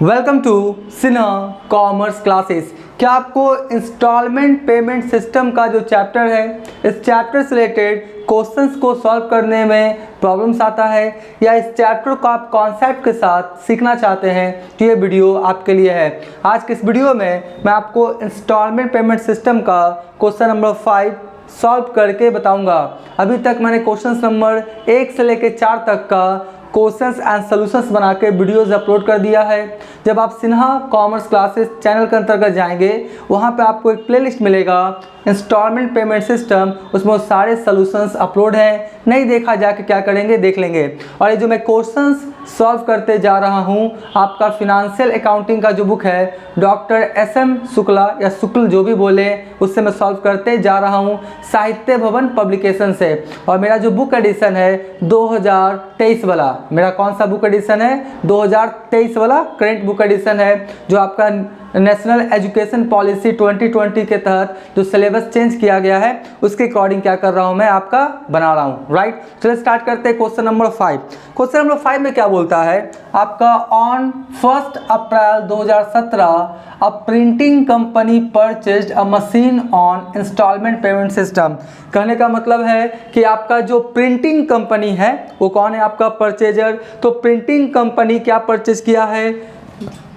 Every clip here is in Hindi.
Welcome to Sinha commerce classes. क्या आपको इंस्टॉलमेंट पेमेंट सिस्टम का जो चैप्टर है, इस चैप्टर से रिलेटेड क्वेश्चंस को सॉल्व करने में प्रॉब्लम्स आता है, या इस चैप्टर को आप कॉन्सेप्ट के साथ सीखना चाहते हैं तो ये वीडियो आपके लिए है। आज के इस वीडियो में मैं आपको इंस्टॉलमेंट पेमेंट सिस्टम का क्वेश्चन नंबर 5 सॉल्व करके बताऊंगा। अभी तक मैंने क्वेश्चन नंबर 1 से लेकर 4 तक का क्वेश्चंस एंड सॉल्यूशंस बना के वीडियोज़ अपलोड कर दिया है। जब आप सिन्हा कॉमर्स क्लासेस चैनल के अंतर्गत जाएंगे, वहाँ पे आपको एक प्लेलिस्ट मिलेगा इंस्टॉलमेंट पेमेंट सिस्टम, उसमें वो सारे सॉल्यूशंस अपलोड हैं। नहीं देखा जाके क्या करेंगे, देख लेंगे। और ये जो मैं क्वेश्चंस सॉल्व करते जा रहा हूँ, आपका फिनेंशियल अकाउंटिंग का जो बुक है डॉक्टर SM शुक्ला या शुक्ल जो भी बोले, उससे मैं सॉल्व करते जा रहा हूँ साहित्य भवन पब्लिकेशन से। और मेरा जो बुक एडिशन है 2023 वाला, मेरा कौन सा बुक एडिशन है 2023 वाला करंट बुक एडिशन है, जो आपका नेशनल एजुकेशन पॉलिसी 2020 के तहत जो सिलेबस चेंज किया गया है उसके अकॉर्डिंग क्या कर रहा हूं, मैं आपका बना रहा हूं। राइट, चलिए स्टार्ट करते हैं क्वेश्चन नंबर 5। क्वेश्चन नंबर 5 में क्या बोलता है आपका, on 1 April 2017 a printing company purchased a machine on installment payment system. कहने का मतलब है कि आपका जो प्रिंटिंग कंपनी है वो कौन है, आपका परचेजर। तो प्रिंटिंग कंपनी क्या परचेज किया है,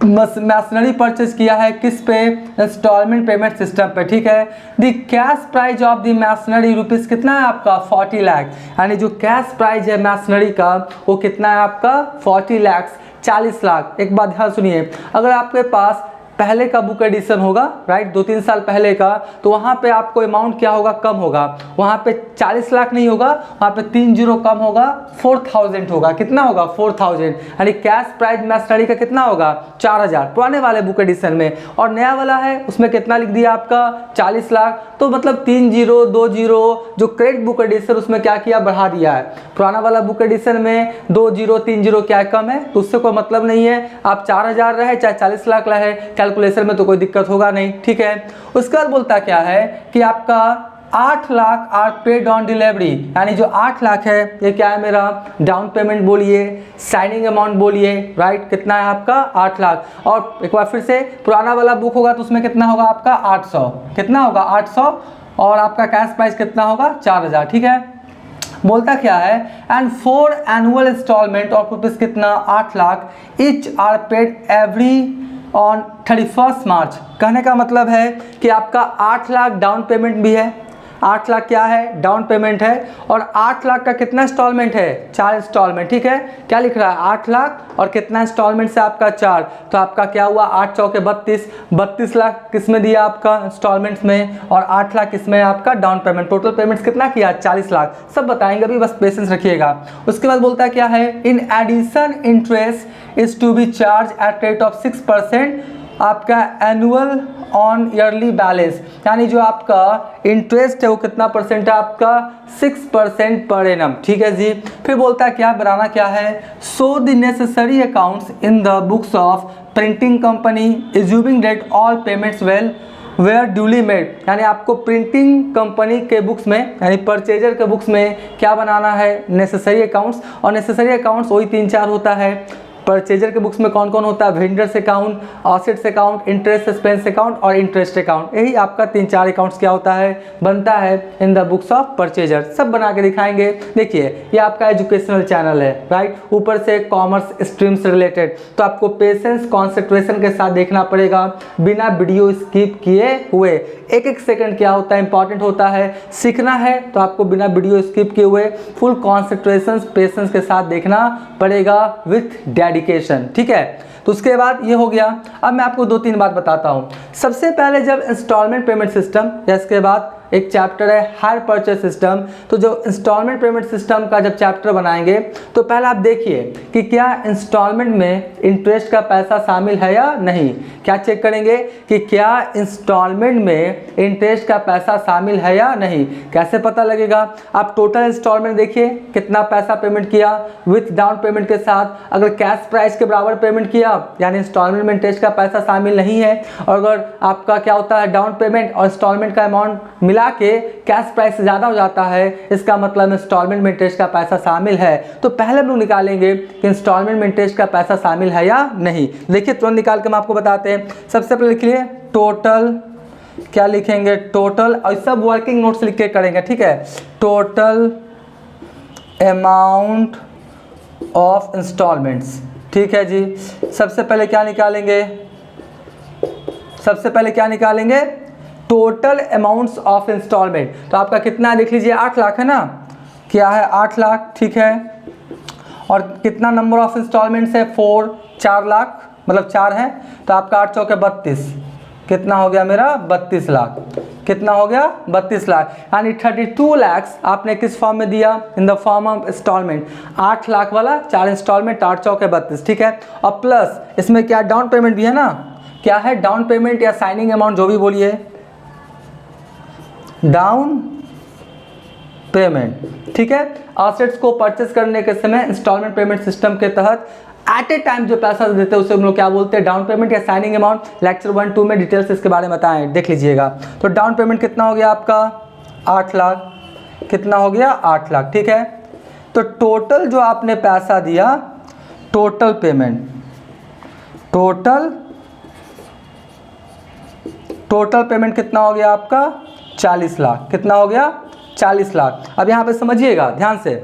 मशीनरी परचेज किया है, किस पे, इंस्टॉलमेंट पेमेंट सिस्टम पे। ठीक है, the cash price of the machinery rupees कितना है आपका 40 लाख, यानी जो कैश प्राइस है मशीनरी का वो कितना है आपका 40 लाख, 40 लाख। एक बात ध्यान सुनिए, अगर आपके पास पहले का बुक एडिशन होगा, राइट, 2-3 साल पहले का, तो वहाँ पे आपको अमाउंट क्या होगा, कम होगा। वहाँ पे 40 लाख नहीं होगा, वहाँ पे 3 जीरो कम होगा, 4000 होगा। कितना होगा 4000, यानी कैश प्राइस मशीनरी का कितना होगा 4000 पुराने वाले बुक एडिशन में। और नया वाला है उसमें कितना लिख दिया आपका 40 लाख। तो मतलब 3 जीरो 2 जीरो, जो क्रेडिट बुक एडिशन उसमें क्या किया, बढ़ा दिया है। पुराना वाला बुक एडिशन में 2 जीरो 3 जीरो क्या कम है, तो उससे कोई मतलब नहीं है। आप 4000 रहे चाहे 40 लाख रहे, कैलकुलेशन में तो कोई दिक्कत होगा नहीं। ठीक है, उसके बाद बोलता क्या है कि आपका 8 lakh are paid on delivery, यानी जो 8 लाख है ये क्या है मेरा डाउन पेमेंट बोलिए, साइनिंग अमाउंट बोलिए, राइट, कितना है आपका 8 लाख। और एक बार फिर से पुराना वाला बुक होगा तो उसमें कितना होगा आपका 800, कितना होगा 800, और आपका कैश प्राइस कितना होगा 4000। ठीक है, बोलता क्या है, and 4 annual installment of rupees कितना 8 lakh each are paid every on 31 March. कहने का मतलब है कि आपका 8 लाख डाउन पेमेंट भी है, 8 लाख क्या है डाउन पेमेंट है, और 8 लाख का कितना इंस्टॉलमेंट है 4 इंस्टॉलमेंट। ठीक है, क्या लिख रहा है 8 लाख और कितना इंस्टॉलमेंट से आपका 4, तो आपका क्या हुआ 8 चौके 32 लाख किस में दिया आपका इंस्टॉलमेंट्स में, और 8 लाख किसमें आपका डाउन पेमेंट। टोटल पेमेंट्स कितना किया 40 लाख। सब बताएंगे अभी, बस पेशेंस रखिएगा। उसके बाद बोलता है क्या है, in addition interest is to be charged at rate of 6% आपका एनुअल ऑन ईयरली बैलेंस, यानी जो आपका इंटरेस्ट है वो कितना परसेंट है आपका 6% पर एनम। ठीक है जी, फिर बोलता है क्या, बनाना क्या है, so the necessary accounts in the books of printing company assuming that all payments were duly made, यानी आपको प्रिंटिंग कंपनी के बुक्स में, यानी परचेजर के बुक्स में क्या बनाना है, नेसेसरी अकाउंट्स। और नेसेसरी अकाउंट्स वही 3-4 होता है। परचेजर के बुक्स में कौन कौन होता है, vendors account, assets account, interest expense account और इंटरेस्ट अकाउंट। यही आपका 3-4 अकाउंट्स क्या होता है, बनता है इन द बुक्स ऑफ परचेजर। सब बना के दिखाएंगे। देखिए ये आपका एजुकेशनल चैनल है, राइट, ऊपर से कॉमर्स स्ट्रीम से रिलेटेड, तो आपको पेशेंस कॉन्सेंट्रेशन के साथ देखना पड़ेगा, बिना वीडियो स्किप किए हुए। एक सेकंड क्या होता है, इंपॉर्टेंट होता है। सीखना है तो आपको बिना वीडियो स्किप किए हुए फुल कॉन्सेंट्रेशन पेशेंस के साथ देखना पड़ेगा विथ डेडिकेशन। ठीक है, तो उसके बाद ये हो गया। अब मैं आपको 2-3 बात बताता हूँ। सबसे पहले जब इंस्टॉलमेंट पेमेंट सिस्टम, या इसके बाद एक चैप्टर है हायर परचेज सिस्टम, तो जो इंस्टॉलमेंट पेमेंट सिस्टम का जब चैप्टर बनाएंगे तो पहले आप देखिए कि क्या इंस्टॉलमेंट में इंटरेस्ट का पैसा शामिल है या नहीं। क्या चेक करेंगे कि क्या इंस्टॉलमेंट में इंटरेस्ट का पैसा शामिल है या नहीं। कैसे पता लगेगा, आप टोटल इंस्टॉलमेंट देखिए कितना पैसा पेमेंट किया विथ डाउन पेमेंट के साथ। अगर कैश प्राइस के बराबर पेमेंट किया यानी इंस्टॉलमेंट में इंटरेस्ट का पैसा शामिल नहीं है, और अगर आपका क्या होता है डाउन पेमेंट और इंस्टॉलमेंट का अमाउंट मिला मिला के कैश प्राइस से ज़्यादा हो जाता है, इसका मतलब इंस्टॉलमेंट में इंटरेस्ट का पैसा शामिल है। तो पहले हम लोग निकालेंगे कि इंस्टॉलमेंट में इंटरेस्ट का पैसा शामिल है या नहीं। देखिए तुरंत निकाल के हम आपको बताते हैं। सबसे पहले लिख लिए टोटल, क्या लिखेंगे, टोटल, और सब वर्किंग नोट्स लिख के करेंगे, ठीक है। टोटल अमाउंट ऑफ इंस्टॉलमेंट्स, ठीक है जी। सबसे पहले क्या निकालेंगे, सबसे पहले क्या निकालेंगे, टोटल अमाउंट्स ऑफ इंस्टॉलमेंट। तो आपका कितना लिख लीजिए, 8 लाख है ना, क्या है 8 लाख, ठीक है। और कितना नंबर ऑफ इंस्टॉलमेंट्स है, 4, 4 लाख, मतलब 4 है। तो आपका 8 चौके 32, कितना हो गया मेरा, 32 लाख। कितना हो गया, 32 लाख। यानी 32 लाख आपने किस फॉर्म में दिया, in the form of installment. 8 lakh वाला 4 इंस्टॉलमेंट, 8 चौके 32, ठीक है। और प्लस इसमें क्या डाउन पेमेंट भी है ना, क्या है डाउन पेमेंट या साइनिंग अमाउंट, जो भी बोलिए, डाउन पेमेंट, ठीक है। असेट्स को परचेस करने के समय इंस्टॉलमेंट पेमेंट सिस्टम के तहत एट ए टाइम जो पैसा देते हैं उसे हम लोग क्या बोलते हैं, डाउन पेमेंट या साइनिंग अमाउंट। लेक्चर 1, 2 में डिटेल्स इसके बारे में बताएं, देख लीजिएगा। तो डाउन पेमेंट कितना हो गया आपका, 8 लाख, कितना हो गया, 8 लाख, ठीक है। तो टोटल जो आपने पैसा दिया, टोटल पेमेंट, टोटल पेमेंट कितना हो गया आपका, 40 लाख। कितना हो गया, 40 लाख। अब यहाँ पे समझिएगा ध्यान से,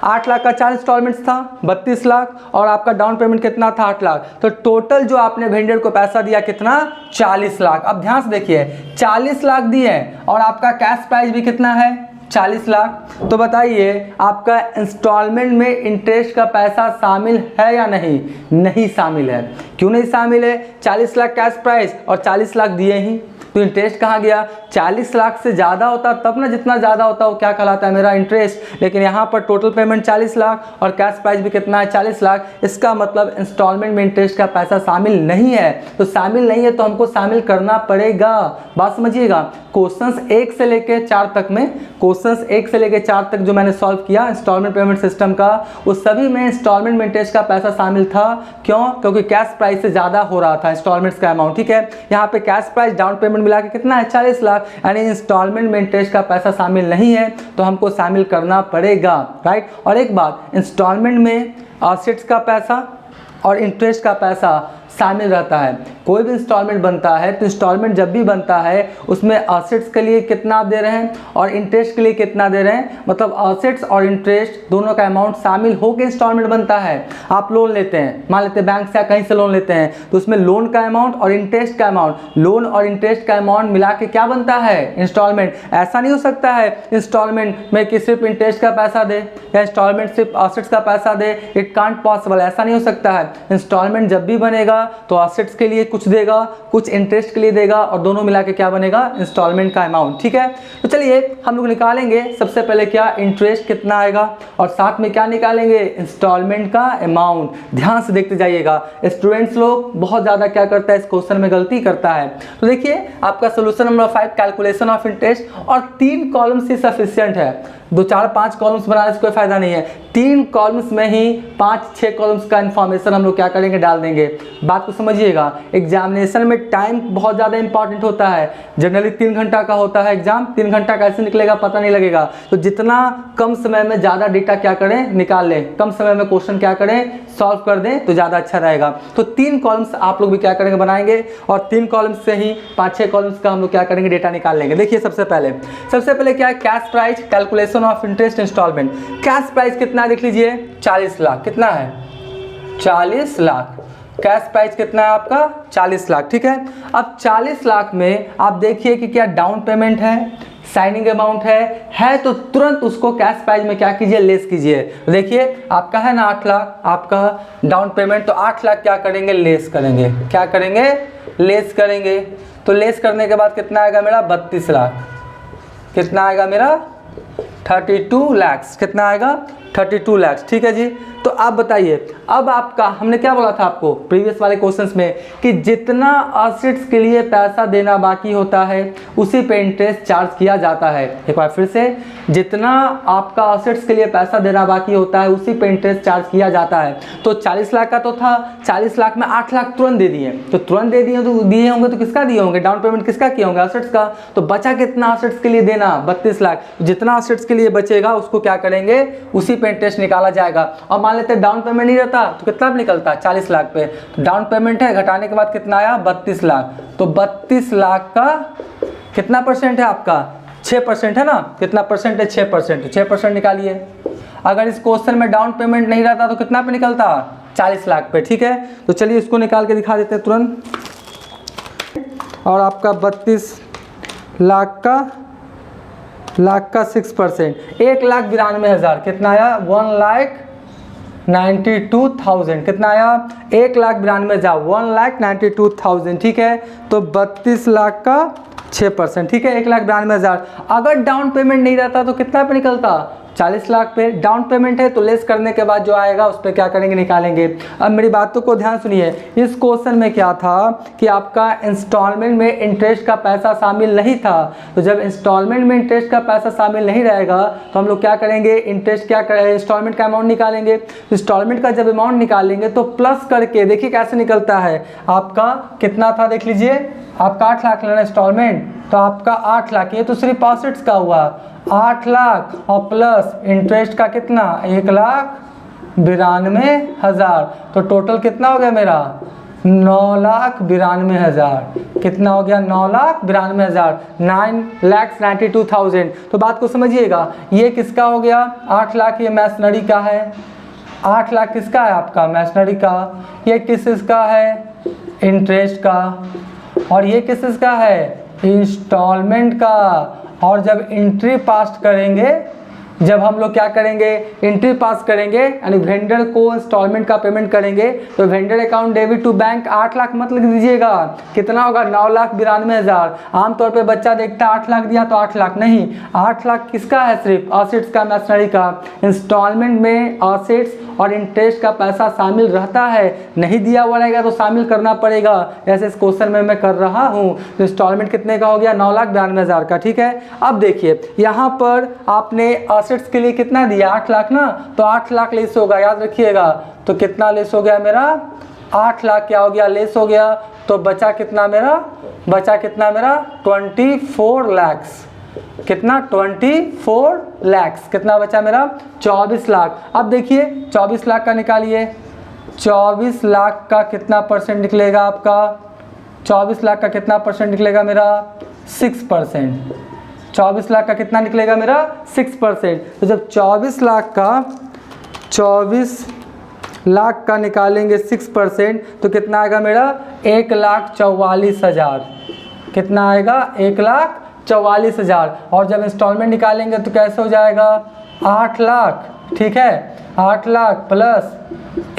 8 लाख का 4 इंस्टॉलमेंट्स था, 32 लाख, और आपका डाउन पेमेंट कितना था, 8 लाख। तो टोटल जो आपने वेंडर को पैसा दिया कितना, 40 लाख। अब ध्यान से देखिए, 40 लाख दिए और आपका कैश प्राइस भी कितना है, 40 लाख। तो बताइए आपका इंस्टॉलमेंट में इंटरेस्ट का पैसा शामिल है या नहीं, नहीं शामिल है। क्यों नहीं शामिल है, 40 लाख कैश प्राइस और 40 लाख दिए ही, तो इंटरेस्ट कहाँ गया, 40 लाख से ज़्यादा होता तब ना, जितना ज़्यादा होता वो क्या कहलाता है, मेरा इंटरेस्ट। लेकिन यहाँ पर टोटल पेमेंट 40 लाख और कैश प्राइस भी कितना है, 40 लाख। इसका मतलब इंस्टॉलमेंट में इंटरेस्ट का पैसा शामिल नहीं है। तो शामिल नहीं है तो हमको शामिल करना पड़ेगा। बात समझिएगा, क्वेश्चंस 1 से लेके 4 तक में, क्वेश्चंस 1 से लेके 4 तक जो मैंने सॉल्व किया इंस्टॉलमेंट पेमेंट सिस्टम का, उस सभी में इंस्टॉलमेंट में इंटरेस्ट का पैसा शामिल था। क्यों, क्योंकि कैश प्राइस से ज़्यादा हो रहा था इंस्टॉलमेंट्स का अमाउंट, ठीक है। यहाँ पे कैश प्राइस डाउन पेमेंट मिला के कितना है, 40 लाख, यानी इंस्टॉलमेंट में इंटरेस्ट का पैसा शामिल नहीं है, तो हमको शामिल करना पड़ेगा, राइट। और एक बात, इंस्टॉलमेंट में असेट्स का पैसा और इंटरेस्ट का पैसा शामिल रहता है। कोई भी इंस्टॉलमेंट बनता है तो इंस्टॉलमेंट जब भी बनता है उसमें असेट्स के लिए कितना आप दे रहे हैं और इंटरेस्ट के लिए कितना दे रहे हैं, मतलब असेट्स और इंटरेस्ट दोनों का अमाउंट शामिल होकर इंस्टॉलमेंट बनता है। आप लोन लेते हैं, मान लेते हैं बैंक से या कहीं से लोन लेते हैं, तो उसमें लोन का अमाउंट और इंटरेस्ट का अमाउंट, लोन और इंटरेस्ट का अमाउंट मिला के क्या बनता है, इंस्टॉलमेंट। ऐसा नहीं हो सकता है इंस्टॉलमेंट में कि सिर्फ इंटरेस्ट का पैसा दे या इंस्टॉलमेंट सिर्फ असेट्स का पैसा दे, इट कांट पॉसिबल, ऐसा नहीं हो सकता है। इंस्टॉलमेंट जब भी बनेगा तो असेट्स के लिए कुछ देगा, कुछ इंटरेस्ट के लिए देगा, और दोनों मिला के क्या बनेगा, इंस्टॉलमेंट का अमाउंट, ठीक है। तो चलिए हम लोग निकालेंगे सबसे पहले क्या, इंटरेस्ट कितना आएगा, और साथ में क्या निकालेंगे, इंस्टॉलमेंट का अमाउंट। ध्यान से देखते जाइएगा, स्टूडेंट्स लोग बहुत ज़्यादा क्या करता है, इस क्वेश्चन में गलती करता है। तो देखिए आपका solution number 5 calculation of interest, और 3 कॉलम्स ही सफिशिएंट है। 2, 4, 5 कॉलम्स बनाने से कोई फायदा नहीं है। 3 कॉलम्स में ही 5-6 कॉलम्स का इन्फॉर्मेशन हम लोग क्या करेंगे, डाल देंगे। बात को समझिएगा, एग्जामिनेशन में टाइम बहुत ज़्यादा इंपॉर्टेंट होता है। जनरली 3 घंटा का होता है एग्जाम, 3 घंटा कैसे निकलेगा पता नहीं लगेगा। तो जितना कम समय में ज़्यादा डेटा क्या करें, निकाल लें, कम समय में क्वेश्चन क्या करें, सॉल्व कर दें, तो ज़्यादा अच्छा रहेगा। तो 3 कॉलम्स आप लोग भी क्या करेंगे, बनाएंगे, और 3 कॉलम्स से ही 5-6 कॉलम्स का हम लोग क्या करेंगे, डेटा निकाल लेंगे। देखिए सबसे पहले क्या है, cash price, calculation of interest installment. Cash price कितना देख लीजिए, 40 लाख। कितना है, 40 लाख। कैश प्राइस कितना है आपका, 40 लाख, ठीक है। अब 40 लाख में आप देखिए कि क्या डाउन पेमेंट है, साइनिंग अमाउंट है तो तुरंत उसको कैश प्राइस में क्या कीजिए, लेस कीजिए। देखिए आपका है ना 8 लाख आपका डाउन पेमेंट, तो 8 लाख क्या करेंगे, लेस करेंगे। क्या करेंगे, लेस करेंगे। तो लेस करने के बाद कितना आएगा मेरा, 32 लाख। कितना आएगा मेरा, 32 लाख। कितना आएगा, 32 लाख, ठीक है जी। तो आप बताइए, अब आपका हमने क्या बोला था आपको प्रीवियस वाले क्वेश्चंस में कि जितना असेट्स के लिए पैसा देना बाकी होता है उसी पे इंटरेस्ट चार्ज किया जाता है। एक बार फिर से, जितना आपका असेट्स के लिए पैसा देना बाकी होता है उसी पे इंटरेस्ट चार्ज किया जाता है। तो 40 लाख का तो था, 40 लाख में 8 लाख तुरंत दे दिए, तो तुरंत दे दिए तो दिए होंगे तो किसका दिए होंगे, डाउन पेमेंट किसका किया होंगे, असेट्स का। तो बचा कितना असेट्स के लिए देना, 32 लाख। जितना असेट्स के लिए बचेगा उसको क्या करेंगे, उसी पे इंटरेस्ट निकाला जाएगा। और मान लेते डाउन पेमेंट नहीं रहता तो कितना निकलता, 40 लाख पे। तो डाउन पेमेंट है, घटाने के बाद कितना आया, 32 लाख। तो 32 लाख का कितना परसेंट है आपका, 6% है ना। कितना परसेंट है, 6%। 6% निकालिए। अगर इस क्वेश्चन में डाउन पेमेंट नहीं रहता तो कितना पे निकलता, 40 लाख पे। ठीक है, तो चलिए इसको निकाल के दिखा देते हैं तुरंत। और आपका 32 लाख का 6%, 1,92,000 कितना आया, 1,92,000 कितना आया, 1,92,000, 1,92,000। ठीक है, तो 32 लाख का 6%। ठीक है, 1,92,000। अगर डाउन पेमेंट नहीं रहता तो कितना पे निकलता, 40 लाख पे। डाउन पेमेंट है तो लेस करने के बाद जो आएगा उस पर क्या करेंगे, निकालेंगे। अब मेरी बातों को ध्यान सुनिए, इस क्वेश्चन में क्या था कि आपका इंस्टॉलमेंट में इंटरेस्ट का पैसा शामिल नहीं था। तो जब इंस्टॉलमेंट में इंटरेस्ट का पैसा शामिल नहीं रहेगा तो हम लोग क्या करेंगे, इंटरेस्ट क्या करें, इंस्टॉलमेंट का अमाउंट निकालेंगे। इंस्टॉलमेंट का जब अमाउंट निकालेंगे तो प्लस करके देखिए कैसे निकलता है। आपका कितना था देख लीजिए, आपका 8 लाख लेना इंस्टॉलमेंट, तो आपका 8 लाख, ये तो सिर्फ असेट्स का हुआ 8 लाख और प्लस इंटरेस्ट का कितना, 1,92,000। तो टोटल कितना हो गया मेरा, 9,92,000। कितना हो गया, 9,92,000, 9,92,000। तो बात को समझिएगा, ये किसका हो गया, 8 लाख ये मैसनरी का है, 8 लाख किसका है आपका, मैसनरी का। ये किसका है, इंटरेस्ट का। और ये किसका है, इंस्टॉलमेंट का। और जब एंट्री पास करेंगे, जब हम लोग क्या करेंगे, एंट्री पास करेंगे यानी वेंडर को इंस्टॉलमेंट का पेमेंट करेंगे, तो vendor account debit to bank 8 lakh मत लिख दीजिएगा, कितना होगा, 9,92,000। आमतौर पे बच्चा देखता है 8 लाख दिया तो 8 लाख नहीं, 8 लाख किसका है, सिर्फ असेट्स का, मैसनरी का। इंस्टॉलमेंट में असेट्स और इंटरेस्ट का पैसा शामिल रहता है, नहीं दिया हुआ रहेगा तो शामिल करना पड़ेगा। जैसे इस क्वेश्चन में मैं कर रहा हूँ। तो इंस्टॉलमेंट कितने का हो गया, 9,92,000 का। ठीक है, अब देखिए यहाँ पर आपने असेट्स के लिए कितना दिया, 8 लाख ना, तो 8 लाख लेस होगा, याद रखिएगा। तो कितना लेस हो गया मेरा, 8 लाख क्या हो गया, लेस हो गया। तो बचा कितना मेरा, 24 लाख। कितना, 24 लाख। कितना बचा मेरा, 24 लाख। अब देखिए 24 लाख का निकालिए, 24 लाख का कितना परसेंट निकलेगा आपका, 24 लाख का कितना परसेंट निकलेगा मेरा, 6%। 24 लाख का कितना निकलेगा मेरा, 6%। तो जब 24 लाख का निकालेंगे 6%, तो कितना आएगा मेरा, 1,44,000। कितना आएगा, 1,44,000। और जब इंस्टॉलमेंट निकालेंगे तो कैसे हो जाएगा, 8 लाख। ठीक है, 8 लाख प्लस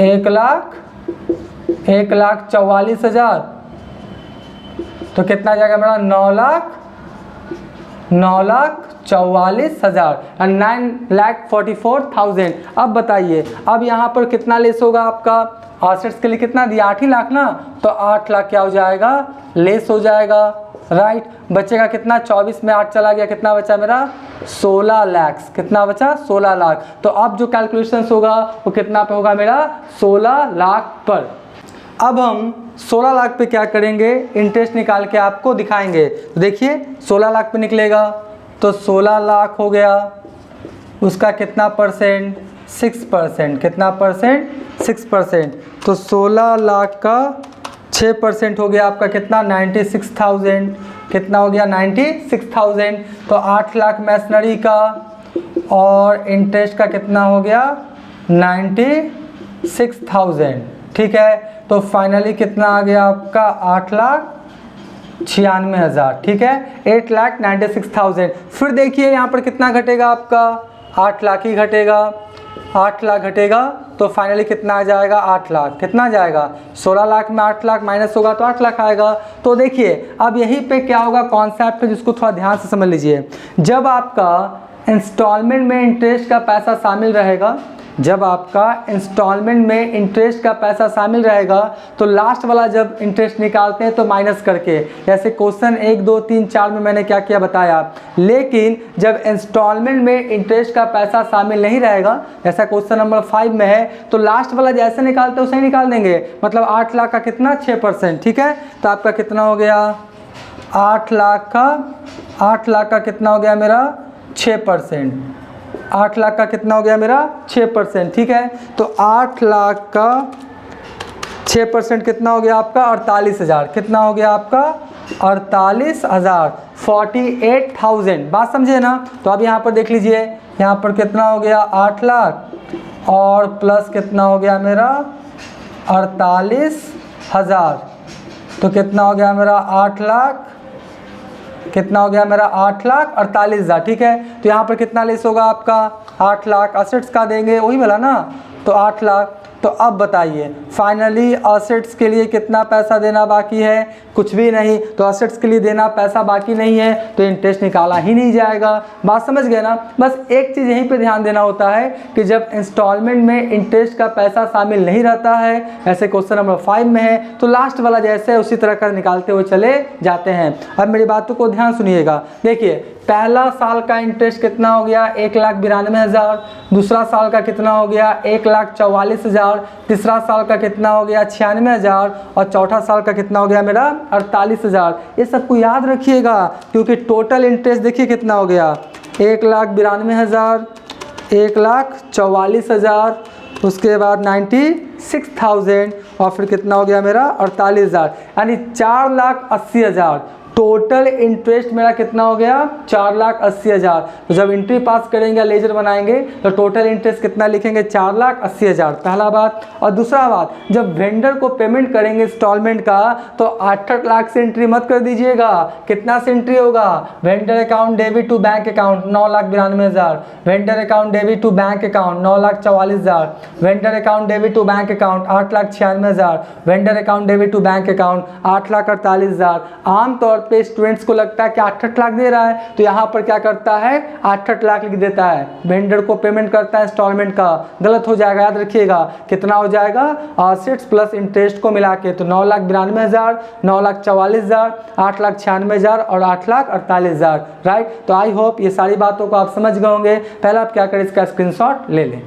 1,44,000, तो कितना जाएगा मेरा, 9,44,000, 9,44,000। अब बताइए, अब यहाँ पर कितना लेस होगा आपका, असेट्स के लिए कितना दिया, 8 ही लाख ना, तो 8 लाख क्या हो जाएगा, लेस हो जाएगा, राइट। बचेगा कितना, 24 में 8 चला गया, कितना बचा मेरा, 16 लाख। कितना बचा, 16 लाख। तो अब जो कैलकुलेशन होगा वो कितना पे होगा मेरा, 16 लाख पर। अब हम 16 लाख पे क्या करेंगे, इंटरेस्ट निकाल के आपको दिखाएंगे। तो देखिए 16 लाख पे निकलेगा, तो 16 लाख हो गया, उसका कितना परसेंट, 6%। कितना परसेंट, 6%। तो 16 लाख का 6% हो गया आपका कितना, 96,000। कितना हो गया, 96,000। तो 8 लाख मैसनरी का और इंटरेस्ट का कितना हो गया, 96,000। ठीक है, तो फाइनली कितना आ गया आपका, 8,96,000। ठीक है, 8,96,000। फिर देखिए यहाँ पर कितना घटेगा आपका, 8 लाख ही घटेगा, 8 लाख घटेगा, तो फाइनली कितना आ जाएगा, 8 लाख। कितना जाएगा, 16 लाख में 8 लाख माइनस होगा तो 8 लाख आएगा। तो देखिए अब यहीं पे क्या होगा, कॉन्सेप्ट है जिसको थोड़ा ध्यान से समझ लीजिए। जब आपका इंस्टॉलमेंट में इंटरेस्ट का पैसा शामिल रहेगा जब आपका इंस्टॉलमेंट में इंटरेस्ट का पैसा शामिल रहेगा तो लास्ट वाला जब इंटरेस्ट निकालते हैं तो माइनस करके, जैसे क्वेश्चन 1 2 3 4 में मैंने क्या किया बताया। लेकिन जब इंस्टॉलमेंट में इंटरेस्ट का पैसा शामिल नहीं रहेगा, जैसा क्वेश्चन नंबर 5 में है, तो लास्ट वाला जैसे निकालते हैं उसे ही निकाल देंगे। मतलब 8 लाख का कितना 6%, ठीक है। तो आपका कितना हो गया 8 लाख का कितना हो गया मेरा 6%। 8 लाख का कितना हो गया मेरा 6%, ठीक है। तो 8 लाख का 6% कितना हो गया आपका 48,000। कितना हो गया आपका 48,000, 48,000। बात समझे ना। तो अब यहाँ पर देख लीजिए, यहाँ पर कितना हो गया 8 लाख और प्लस कितना हो गया मेरा 48,000। तो कितना हो गया मेरा 8 लाख, कितना हो गया मेरा 8,48,000, ठीक है। तो यहाँ पर कितना लेस होगा आपका 8 लाख, असेट्स का देंगे वही वाला ना, तो 8 लाख। तो अब बताइए फाइनली असेट्स के लिए कितना पैसा देना बाकी है, कुछ भी नहीं। तो असेट्स के लिए देना पैसा बाकी नहीं है तो इंटरेस्ट निकाला ही नहीं जाएगा। बात समझ गए ना। बस एक चीज़ यहीं पे ध्यान देना होता है कि जब इंस्टॉलमेंट में इंटरेस्ट का पैसा शामिल नहीं रहता है, ऐसे क्वेश्चन नंबर 5 में है, तो लास्ट वाला जैसे है उसी तरह का निकालते हुए चले जाते हैं। अब मेरी बातों को ध्यान सुनिएगा। देखिए पहला साल का इंटरेस्ट कितना हो गया 1,92,000, दूसरा साल का कितना हो गया 1,44,000, तीसरा साल का कितना हो गया 96,000 और चौथा साल का कितना हो गया मेरा 48,000। ये सबको याद रखिएगा क्योंकि टोटल इंटरेस्ट देखिए कितना हो गया 1,92,000, 1,44,000, उसके बाद 96,000 और फिर कितना हो गया मेरा 48,000, यानी 4,80,000। टोटल इंटरेस्ट मेरा कितना हो गया 4,80,000। तो जब एंट्री पास करेंगे लेजर बनाएंगे तो टोटल इंटरेस्ट कितना लिखेंगे 4,80,000, पहला बात। और दूसरा बात, जब वेंडर को पेमेंट करेंगे इंस्टॉलमेंट का तो 8 लाख से एंट्री मत कर दीजिएगा। कितना से एंट्री होगा, vendor account debit to bank account 9,92,000, vendor account debit to bank account 9,44,000, vendor account debit to bank account 8,96,000, vendor account debit to bank account 8,48,000। आमतौर पे स्टूडेंट्स को लगता है कि 8 लाख दे रहा है तो यहाँ पर क्या करता है 8 लाख लिख देता है, वेंडर को पेमेंट करता है इंस्टॉलमेंट का। गलत हो जाएगा, याद रखिएगा। कितना हो जाएगा असेट्स प्लस इंटरेस्ट को मिला के, तो 9,92,000, 9,44,000, 8,96,000 और 8,48,000, राइट। तो आई होप ये सारी बातों को आप समझ गए होंगे। पहले आप क्या करें, इसका स्क्रीनशॉट ले लें।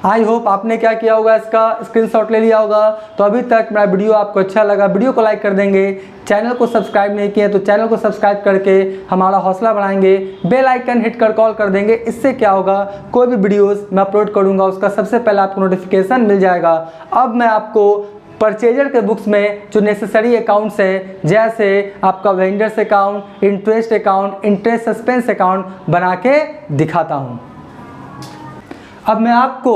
आई होप आपने क्या किया होगा, इसका स्क्रीनशॉट ले लिया होगा। तो अभी तक मेरा वीडियो आपको अच्छा लगा, वीडियो को लाइक कर देंगे। चैनल को सब्सक्राइब नहीं किया तो चैनल को सब्सक्राइब करके हमारा हौसला बढ़ाएंगे। बेल आइकन हिट कर कॉल कर देंगे। इससे क्या होगा, कोई भी वीडियोस मैं अपलोड करूंगा उसका सबसे पहले आपको नोटिफिकेशन मिल जाएगा। अब मैं आपको परचेजर के बुक्स में जो नेसेसरी अकाउंट्स है, जैसे आपका vendors account, interest account, interest suspense account बना के दिखाता हूँ। अब मैं आपको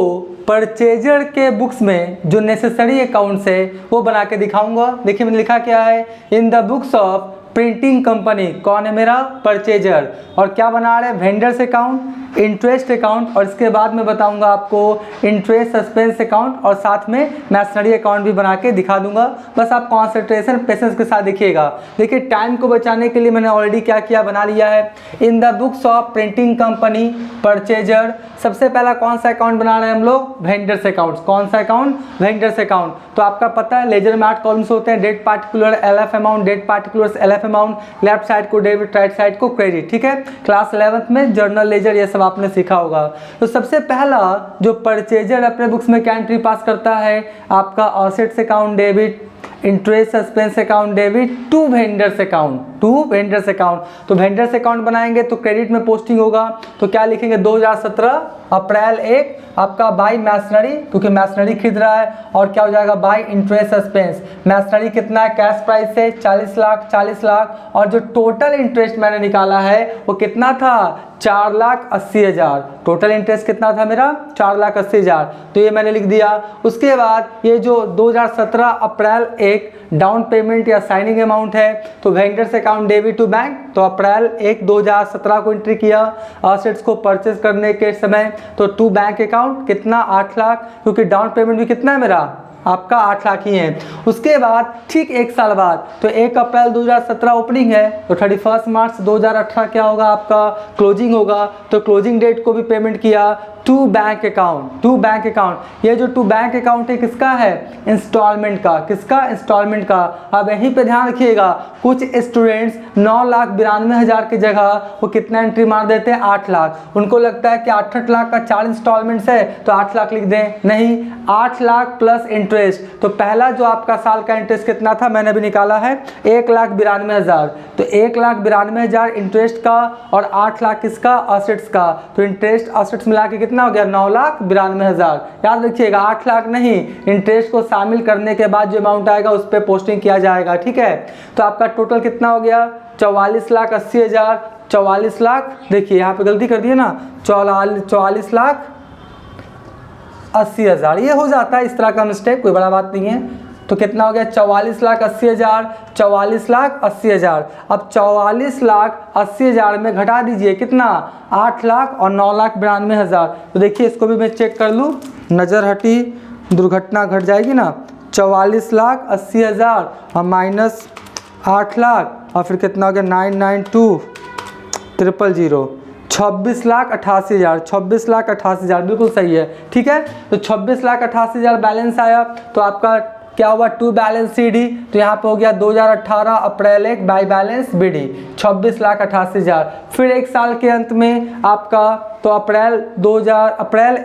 परचेजर के बुक्स में जो नेसेसरी अकाउंट्स है वो बना के दिखाऊंगा। देखिए मैंने लिखा क्या है, इन the books of printing company. कौन है मेरा परचेजर, और क्या बना रहे हैं वेंडर्स अकाउंट, इंटरेस्ट अकाउंट, और इसके बाद में बताऊंगा आपको इंटरेस्ट सस्पेंस अकाउंट, और साथ में मैशनरी अकाउंट भी बना के दिखा दूंगा। बस आप कॉन्सेंट्रेशन पेशेंस के साथ देखिएगा। देखिए टाइम को बचाने के लिए मैंने ऑलरेडी क्या किया, बना लिया है इन the books of printing company purchaser. सबसे पहला कौन सा अकाउंट बना रहे हैं हम लोग, वेंडर्स अकाउंट। कौन सा अकाउंट, वेंडर्स अकाउंट। तो आपका पता है लेजर में 8 कॉलम्स होते हैं, date particular, LF amount, date particular, LF amount, left side को डेबिट, राइट साइड को क्रेडिट, ठीक है। क्लास 11th में जर्नल लेजर ये सब आपने सीखा होगा। तो सबसे पहला जो परचेजर अपने बुक्स में क्या एंट्री पास करता है, आपका assets account debit, interest suspense account debit to vendors account, to vendors account. तो वेंडर्स अकाउंट बनाएंगे तो क्रेडिट में पोस्टिंग होगा, तो क्या लिखेंगे 2017 अप्रैल 1 आपका बाई मैशनरी, क्योंकि मैशनरी खरीद रहा है, और क्या हो जाएगा बाई इंटरेस्ट सस्पेंस। मैशनरी कितना है, कैश प्राइस है 40 लाख, 40 लाख, और जो टोटल इंटरेस्ट मैंने निकाला है वो कितना था 4,80,000। टोटल इंटरेस्ट कितना था मेरा 4,80,000, तो ये मैंने लिख दिया। उसके बाद ये जो 2017 अप्रैल 1 डाउन पेमेंट या साइनिंग अमाउंट है, तो vendors account debit to bank, तो अप्रैल 1 2017 को एंट्री किया। असेट्स को परचेज करने के समय तो टू बैंक अकाउंट कितना 8 लाख, क्योंकि डाउन पेमेंट भी कितना है मेरा आपका 8 लाख ही है। उसके बाद ठीक 1 साल बाद तो 1 अप्रैल 2017 ओपनिंग है, तो 31 मार्च 2018 क्या होगा आपका क्लोजिंग होगा। तो क्लोजिंग डेट को भी पेमेंट किया टू बैंक अकाउंट। ये जो टू बैंक अकाउंट है किसका है, इंस्टॉलमेंट का। किसका, इंस्टॉलमेंट का। अब यहीं पे ध्यान रखिएगा, कुछ स्टूडेंट्स 9,92,000 की जगह वो कितना एंट्री मार देते हैं, 8 लाख। उनको लगता है कि 8 लाख का 4 इंस्टॉलमेंट्स है तो 8 लाख लिख दें, नहीं, 8 लाख प्लस इंटरेस्ट। तो पहला जो आपका साल का इंटरेस्ट कितना था मैंने भी निकाला है, 1,92,000। तो 1,92,000 इंटरेस्ट का और 8 लाख किसका, असेट्स का। तो इंटरेस्ट असेट्स मिला के कितना हो गया, 9,92,000। याद रखिएगा 8 लाख नहीं, इंटरेस्ट को शामिल करने के बाद जो अमाउंट आएगा उस पर पोस्टिंग किया जाएगा, ठीक है। तो आपका टोटल कितना हो गया, 44,80,000। 44 लाख, देखिए यहाँ पे गलती कर दिए ना, 44,80,000। ये हो जाता है इस तरह का मिस्टेक, कोई बड़ा बात नहीं है। तो कितना हो गया, 44,80,000, 44,80,000। अब 44,80,000 में घटा दीजिए कितना, 8 लाख और 9,92,000। तो देखिए इसको भी मैं चेक कर लूँ, नज़र हटी दुर्घटना घट जाएगी ना। 44,80,000 और माइनस 8 लाख और फिर कितना हो गया, 992,000, 26,88,000। 26,88,000 बिल्कुल सही है, ठीक है। तो 26,88,000 बैलेंस आया। तो आपका क्या हुआ, टू बैलेंस सी डी। तो यहाँ पे हो गया 2018 अप्रैल 1 बाई बैलेंस बी डी, 26,88,000। फिर 1 साल के अंत में आपका तो अप्रैल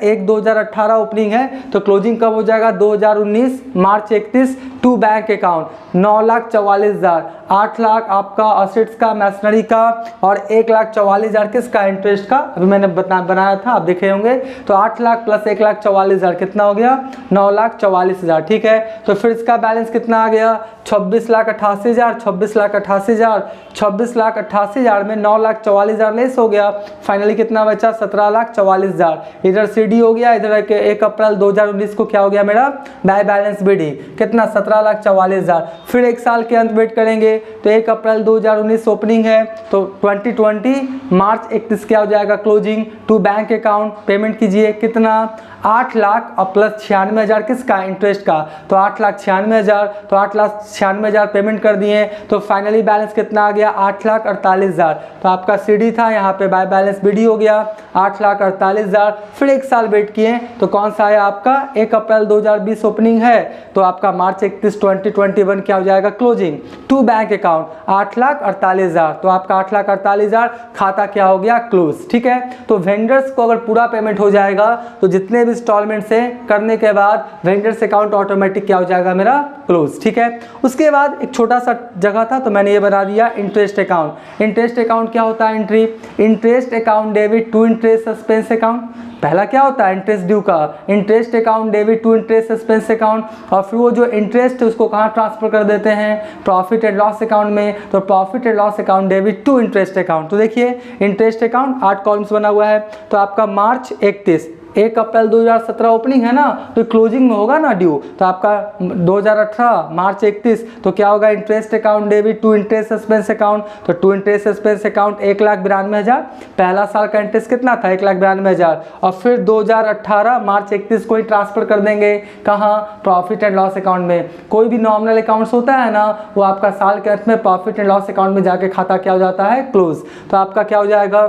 1 2018 ओपनिंग है, तो क्लोजिंग कब हो जाएगा, 2019 मार्च 31। टू बैंक अकाउंट 9,44,000, 8 लाख आपका असेट्स का, मैशनरी का, और 1,44,000 किसका, इंटरेस्ट का। अभी मैंने बनाया था, आप देखे होंगे। तो 8 लाख प्लस 1,44,000 कितना हो गया, 9,44,000, ठीक है। तो फिर इसका बैलेंस कितना आ गया, 26,88,000, 26,88,000, 26,88,000 में 9,44,000 लेस हो गया। फाइनली कितना बचा, 17,44,000। इधर सीडी हो गया, इधर 1 अप्रैल 2019 को क्या हो गया मेरा, बाय बैलेंस बीडी, कितना, 17,44,000। फिर 1 साल के अंत वेट करेंगे, तो 1 अप्रैल 2019 ओपनिंग है, तो 2020 मार्च 31 क्या हो जाएगा, closing. To bank account payment कीजिए कितना, 8 लाख और प्लस 96,000 किसका, इंटरेस्ट का। तो 8,96,000, तो 8,96,000 पेमेंट कर दिए। तो फाइनली बैलेंस कितना आ गया, 8,48,000। तो आपका सीडी था, यहाँ पे बाय बैलेंस बीडी हो गया, 8,48,000। फिर 1 साल वेट किए, तो कौन सा आया आपका, 1 अप्रैल 2020 ओपनिंग है, तो आपका मार्च 31 2021 क्या हो जाएगा, क्लोजिंग। टू बैंक अकाउंट 8,48,000, तो आपका 8,48,000 खाता क्या हो गया, क्लोज, ठीक है। तो वेंडर्स को अगर पूरा पेमेंट हो जाएगा तो जितने भी इंस्टॉलमेंट से करने के बाद वेंडर्स अकाउंट ऑटोमेटिक क्या हो जाएगा मेरा, क्लोज, ठीक है। उसके बाद एक छोटा सा जगह था तो मैंने ये बना दिया, इंटरेस्ट अकाउंट। इंटरेस्ट अकाउंट क्या होता है, entry, interest account debit to interest suspense account. पहला क्या होता है, इंटरेस्ट ड्यू का, interest account debit to interest suspense account. और फिर वो जो इंटरेस्ट है उसको कहाँ ट्रांसफर कर देते हैं, प्रॉफिट एंड लॉस अकाउंट में। तो profit and loss account debit to interest account. तो देखिए इंटरेस्ट अकाउंट 8 कॉलम्स बना हुआ है। तो आपका मार्च 31, 1 अप्रैल 2017 ओपनिंग है ना, तो क्लोजिंग में होगा ना ड्यू। तो आपका 2018 मार्च 31, तो क्या होगा, interest account debit to interest suspense account. तो टू इंटरेस्ट सस्पेंस अकाउंट 1,92,000, पहला साल का इंटरेस्ट कितना था, 1,92,000। और फिर 2018 मार्च 31 को ही ट्रांसफर कर देंगे कहाँ, प्रॉफिट एंड लॉस अकाउंट में। कोई भी नॉमिनल अकाउंट्स होता है ना, वो आपका साल के अंत में प्रॉफिट एंड लॉस अकाउंट में जाके खाता क्या हो जाता है, क्लोज। तो आपका क्या हो जाएगा,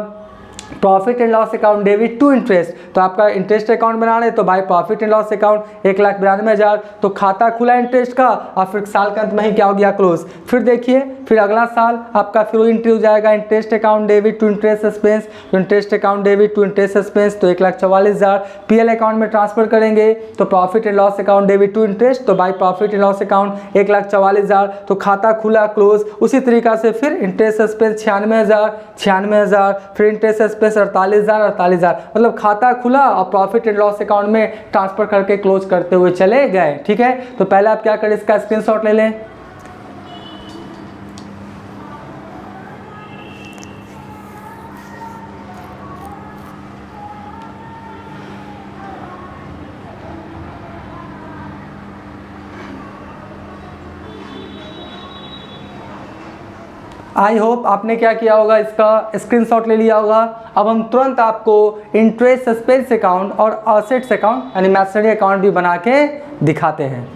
profit and loss account debit to interest. तो आपका इंटरेस्ट अकाउंट बना रहे तो by profit and loss account 1,92,000, तो खाता खुला इंटरेस्ट का और फिर साल के अंत में ही क्या हो गया, क्लोज। फिर देखिए फिर अगला साल आपका फिर एंट्री हो जाएगा, interest account debit to interest suspense. तो interest account debit to interest suspense, तो 1,44,000 पीएल अकाउंट में ट्रांसफर करेंगे। तो profit and loss account debit to interest, तो by profit and loss account 1,44,000, तो खाता खुला, क्लोज। उसी तरीका से फिर इंटरेस्ट सस्पेंस 96,000, फिर इंटरेस्ट सस्पेंस 48,000, मतलब खाता खुला और प्रॉफिट एंड लॉस अकाउंट में ट्रांसफर करके क्लोज करते हुए चले गए, ठीक है। तो पहले आप क्या करें, इसका स्क्रीनशॉट ले लें। आई होप आपने क्या किया होगा, इसका स्क्रीनशॉट ले लिया होगा। अब हम तुरंत आपको इंटरेस्ट सस्पेंस अकाउंट और असेट्स अकाउंट यानी मैसनरी अकाउंट भी बना के दिखाते हैं।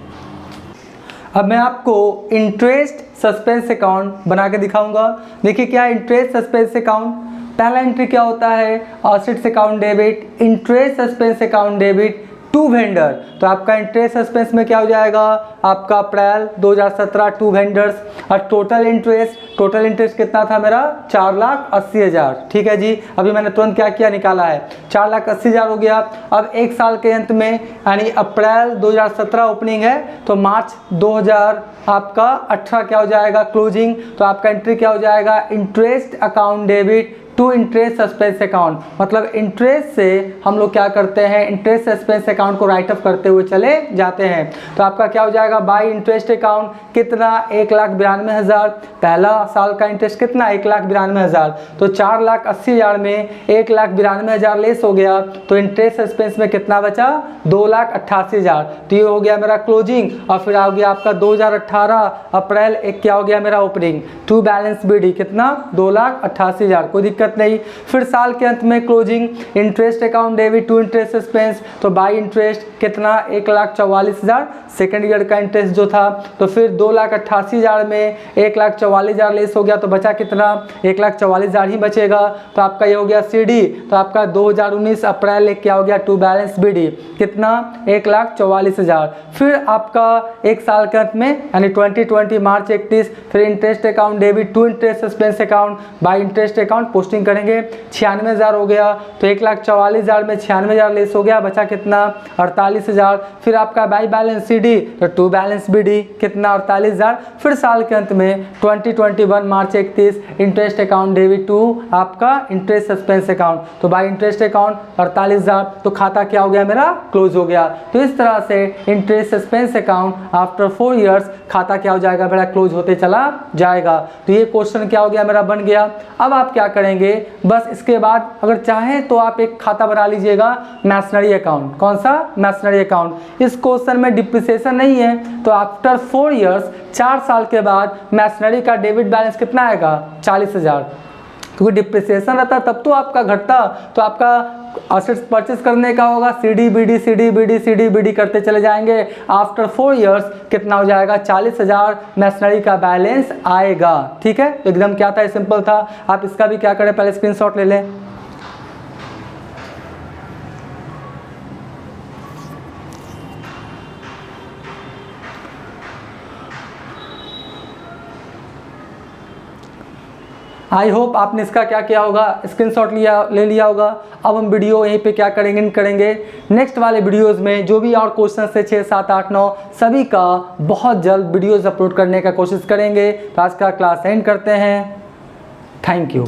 अब मैं आपको इंटरेस्ट सस्पेंस अकाउंट बना के दिखाऊंगा। देखिए क्या इंटरेस्ट सस्पेंस अकाउंट, पहला एंट्री क्या होता है, assets account debit, interest suspense account debit to vendor. तो आपका इंटरेस्ट सस्पेंस में क्या हो जाएगा, आपका अप्रैल 2017 टू वेंडर्स। और टोटल इंटरेस्ट कितना था मेरा, 4,80,000। ठीक है जी, अभी मैंने तुरंत क्या किया, निकाला है, 4,80,000 हो गया। अब एक साल के अंत में यानी अप्रैल 2017 ओपनिंग है तो मार्च 2018 क्या हो जाएगा, क्लोजिंग। तो आपका एंट्री क्या हो जाएगा, interest account debit to interest suspense account. मतलब इंटरेस्ट से हम लोग क्या करते हैं, इंटरेस्ट सस्पेंस अकाउंट को राइट ऑफ करते हुए चले जाते हैं। तो आपका क्या हो जाएगा, बाय इंटरेस्ट अकाउंट कितना, 1,92,000। पहला साल का इंटरेस्ट कितना, 1,92,000। तो 4,80,000 में 1,92,000 लेस हो गया तो इंटरेस्ट सस्पेंस में कितना बचा, 2,88,000। तो ये हो गया मेरा क्लोजिंग। और फिर आ गया आपका 2018 अप्रैल एक क्या हो गया मेरा ओपनिंग, टू बैलेंस बीडी कितना, 2,88,000। कोई दिक्कत नहीं। फिर साल के अंत में closing, interest account debit to interest suspense. तो बाय इंटरेस्ट कितना, 1,44,000 सेकेंड ईयर का इंटरेस्ट जो था। तो फिर 2,88,000 में 1,44,000 लेस हो गया तो बचा कितना, 1,44,000 ही बचेगा। तो आपका ये हो गया सीडी। तो आपका 2019 अप्रैल एक क्या हो गया, टू बैलेंस बीडी कितना, 1,44,000। फिर आपका एक साल के अंत में यानी 2020 मार्च 31 फिर interest account debit to interest suspense account by interest account posting करेंगे, 96,000 हो गया। तो 1,44,000 में 96,000 लेस हो गया, बचा कितना, 48,000। फिर आपका बाई बैलेंस सीडी तो टू बैलेंस बीडी कितना, 48,000। फिर साल के अंत में 2021 मार्च 31 इंटरेस्ट अकाउंट डेबिट टू आपका इंटरेस्ट सस्पेंस अकाउंट। तो बाई इंटरेस्ट अकाउंट 48,000। तो खाता क्या हो गया मेरा, क्लोज हो गया। तो इस तरह से interest suspense account after 4 years खाता क्या हो जाएगा मेरा, क्लोज होते चला जाएगा। तो ये क्वेश्चन क्या हो गया मेरा, बन गया। अब आप क्या करेंगे, बस इसके बाद अगर चाहें तो आप एक खाता बना लीजिएगा मैसनरी अकाउंट। कौन सा, मैसनरी अकाउंट। इस क्वेश्चन में डिप्रिसिएशन नहीं है तो आफ्टर 4 इयर्स 4 साल के बाद मैसनरी का डेबिट बैलेंस कितना आएगा, 40,000। क्योंकि डिप्रिसिएशन रहता तब तो आपका घटता। तो आपका असेट्स परचेस करने का होगा, सीडी बीडी करते चले जाएंगे। आफ्टर 4 इयर्स कितना हो जाएगा, 40,000 मैसनरी का बैलेंस आएगा। ठीक है, एकदम क्या था, सिंपल था। आप इसका भी क्या करें, पहले स्क्रीनशॉट ले लें। आई होप आपने इसका क्या किया होगा, स्क्रीनशॉट ले लिया होगा। अब हम वीडियो यहीं पे क्या करेंगे, नेक्स्ट वाले वीडियोस में जो भी और क्वेश्चन से 6, 7, 8, 9 सभी का बहुत जल्द वीडियोस अपलोड करने का कोशिश करेंगे। तो आज का क्लास एंड करते हैं। Thank you.